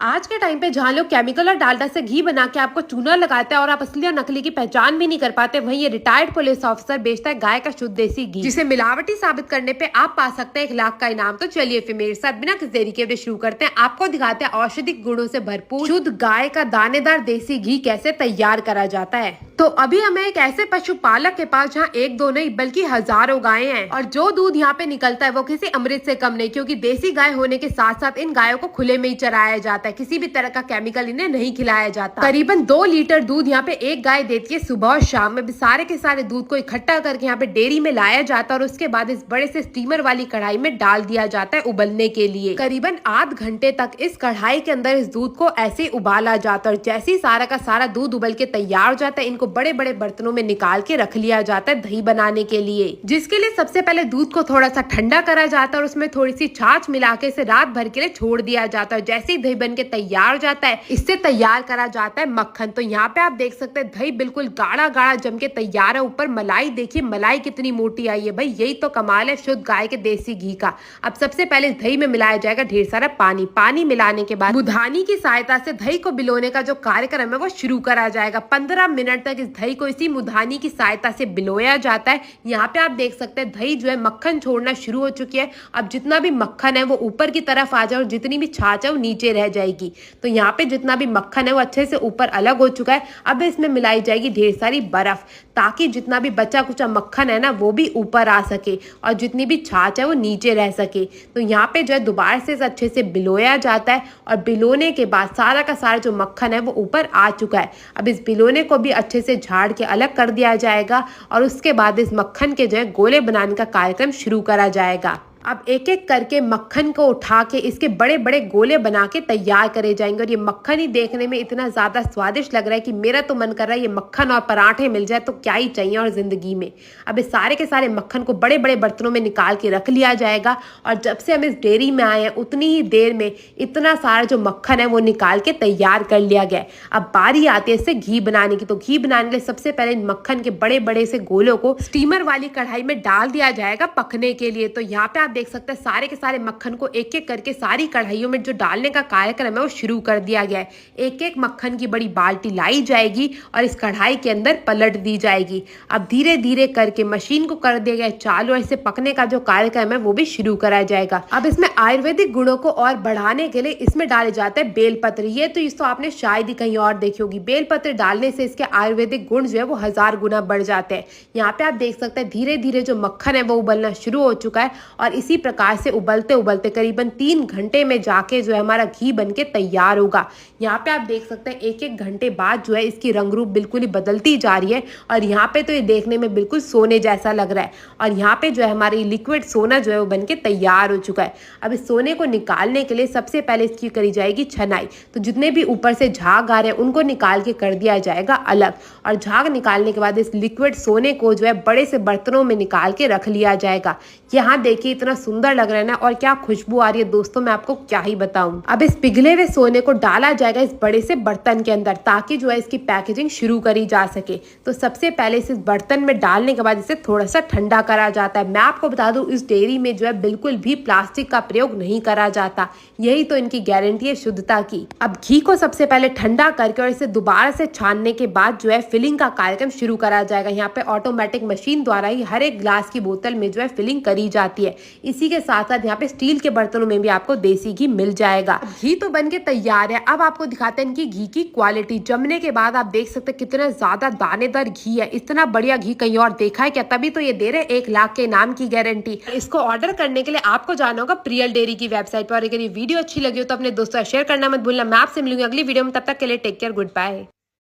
आज के टाइम पे जहाँ लोग केमिकल और डालडा से घी बना के आपको चूना लगाते हैं और आप असली और नकली की पहचान भी नहीं कर पाते, वहीं ये रिटायर्ड पुलिस ऑफिसर बेचता है गाय का शुद्ध देसी घी, जिसे मिलावटी साबित करने पे आप पा सकते हैं 1 लाख का इनाम। तो चलिए फिर मेरे साथ बिना किसी देरी के शुरू करते हैं। आपको दिखाते हैं औषधिक गुणों से भरपूर शुद्ध गाय का दानेदार देसी घी कैसे तैयार करा जाता है। तो अभी हमें एक ऐसे पशुपालक के पास जहाँ 1-2 नहीं बल्कि हजारों गायें हैं और जो दूध यहाँ पे निकलता है वो किसी अमृत से कम नहीं, क्योंकि देसी गाय होने के साथ साथ इन गायों को खुले में ही चराया जाता है। किसी भी तरह का केमिकल इन्हें नहीं खिलाया जाता। करीबन 2 लीटर दूध यहाँ पे एक गाय देती है सुबह और शाम में। सारे के सारे दूध को इकट्ठा करके यहाँ पे डेयरी में लाया जाता है और उसके बाद इस बड़े से स्टीमर वाली कढ़ाई में डाल दिया जाता है उबलने के लिए। करीबन आध घंटे तक इस कढ़ाई के अंदर इस दूध को ऐसे उबाला जाता है और जैसे ही सारा का सारा दूध उबल के तैयार हो जाता है, इनको बड़े बड़े बर्तनों में निकाल के रख लिया जाता है दही बनाने के लिए, जिसके लिए सबसे पहले दूध को थोड़ा सा ठंडा करा जाता है और उसमें थोड़ी सी छाछ मिला के इसे रात भर के लिए छोड़ दिया जाता है। जैसे ही दही बन के तैयार हो जाता है, इससे तैयार करा जाता है मक्खन। तो यहाँ पे आप देख सकते हैं दही बिल्कुल गाढ़ा गाढ़ा जम के तैयार है। ऊपर मलाई देखिए, मलाई कितनी मोटी आई है भाई, यही तो कमाल है शुद्ध गाय के देसी घी का। अब सबसे पहले इस दही में मिलाया जाएगा ढेर सारा पानी। पानी मिलाने के बाद बुधानी की सहायता से दही को बिलोने का जो कार्यक्रम है वो शुरू करा जाएगा। 15 मिनट तक इस दही को इसी मुधानी की सहायता से बिलोया जाता है। यहाँ पे आप देख सकते हैं दही जो है मक्खन छोड़ना शुरू हो चुकी है। अब जितना भी मक्खन है वो ऊपर की तरफ आ जाए और जितनी भी छाछ है वो नीचे रह जाएगी। तो यहाँ पे जितना भी मक्खन है वो अच्छे से ऊपर अलग हो चुका है। अब इसमें मिलाई जाएगी ढेर सारी बर्फ, ताकि जितना भी बचा कुचा मक्खन है ना वो भी ऊपर आ सके और जितनी भी छाछ है वो नीचे रह सके। तो यहाँ पे जो है दोबारा से अच्छे से बिलोया जाता है और बिलोने के बाद सारा का सारा जो मक्खन है वो ऊपर आ चुका है। अब इस बिलोने को भी अच्छे से झाड़ के अलग कर दिया जाएगा और उसके बाद इस मक्खन के जो है गोले बनाने का कार्यक्रम शुरू करा जाएगा। अब एक एक करके मक्खन को उठा के इसके बड़े बड़े गोले बना के तैयार करे जाएंगे और ये मक्खन ही देखने में इतना ज़्यादा स्वादिष्ट लग रहा है कि मेरा तो मन कर रहा है ये मक्खन और पराठे मिल जाए तो क्या ही चाहिए और ज़िंदगी में। अब इस सारे के सारे मक्खन को बड़े बड़े बर्तनों में निकाल के रख लिया जाएगा और जब से हम इस डेयरी में आए हैं उतनी ही देर में इतना सारा जो मक्खन है वो निकाल के तैयार कर लिया गया है। अब बारी आती है इससे घी बनाने की। तो घी बनाने के लिए सबसे पहले इन मक्खन के बड़े बड़े से गोलों को स्टीमर वाली कढ़ाई में डाल दिया जाएगा पकने के लिए। तो यहाँ पे आप देख सकते हैं सारे के सारे मक्खन को एक एक करके सारी कढ़ाइयों में जो डालने का कार्यक्रम है वो शुरू कर दिया गया है। एक एक मक्खन की बड़ी बाल्टी लाई जाएगी और इस कढ़ाई के अंदर पलट दी जाएगी। अब धीरे धीरे करके मशीन को कर दिया गया चालू और इसे पकने का जो कार्यक्रम है वो भी शुरू कराया जाएगा। अब इसमें आयुर्वेदिक गुणों को और बढ़ाने के लिए इसमें डाले जाते हैं बेलपत्र। ये तो इसको आपने शायद ही कहीं और देखी होगी। बेलपत्र डालने से इसके आयुर्वेदिक गुण जो है वो 1000 गुना बढ़ जाते हैं। यहाँ पे आप देख सकते हैं धीरे धीरे जो मक्खन है वो उबलना शुरू हो चुका है और इसी प्रकार से उबलते उबलते करीबन 3 घंटे में जाके जो है हमारा घी बनके तैयार होगा। यहाँ पे आप देख सकते हैं 1-1 घंटे बाद जो है इसकी रंग रूप बिल्कुल ही बदलती जा रही है और यहाँ पे तो ये देखने में बिल्कुल सोने जैसा लग रहा है और यहाँ पे जो है हमारी लिक्विड सोना जो है वो बनके तैयार हो चुका है। अब इस सोने को निकालने के लिए सबसे पहले इसकी करी जाएगी छनाई। तो जितने भी ऊपर से झाग आ रहे हैं उनको निकाल के कर दिया जाएगा अलग और झाग निकालने के बाद इस लिक्विड सोने को जो है बड़े से बर्तनों में निकाल के रख लिया जाएगा। यहाँ देखिए इतना सुंदर लग रहा है ना और क्या खुशबू आ रही है दोस्तों, मैं आपको क्या ही बताऊं। अब इस पिघले हुए सोने को डाला जाएगा इस बड़े से बर्तन के अंदर ताकि जो है इसकी पैकेजिंग शुरू करी जा सके। तो सबसे पहले इस बर्तन में डालने के बाद इसे थोड़ा सा ठंडा करा जाता है। मैं आपको बता दूं इस डेयरी में जो है बिल्कुल भी प्लास्टिक का प्रयोग नहीं करा जाता, यही तो इनकी गारंटी है शुद्धता की। अब घी को सबसे पहले ठंडा करके और इसे दोबारा से छानने के बाद जो है फिलिंग का कार्यक्रम शुरू करा जाएगा। यहाँ पे ऑटोमेटिक मशीन द्वारा ही हर एक ग्लास की बोतल में जो है फिलिंग करी जाती है। इसी के साथ साथ यहाँ पे स्टील के बर्तनों में भी आपको देसी घी मिल जाएगा। घी तो बनके तैयार है। अब आपको दिखाते हैं इनकी घी की क्वालिटी। जमने के बाद आप देख सकते हैं कितना ज्यादा दानेदार घी है। इतना बढ़िया घी कहीं और देखा है क्या? तभी तो ये दे रहे 1 लाख के इनाम की गारंटी। इसको ऑर्डर करने के लिए आपको जाना होगा प्रियल डेयरी की वेबसाइट पर। अगर ये वीडियो अच्छी लगी हो तो अपने दोस्तों शेयर करना मत भूलना। मैं आपसे मिलूंगी अगली वीडियो में, तब तक के लिए टेक केयर, गुड बाय।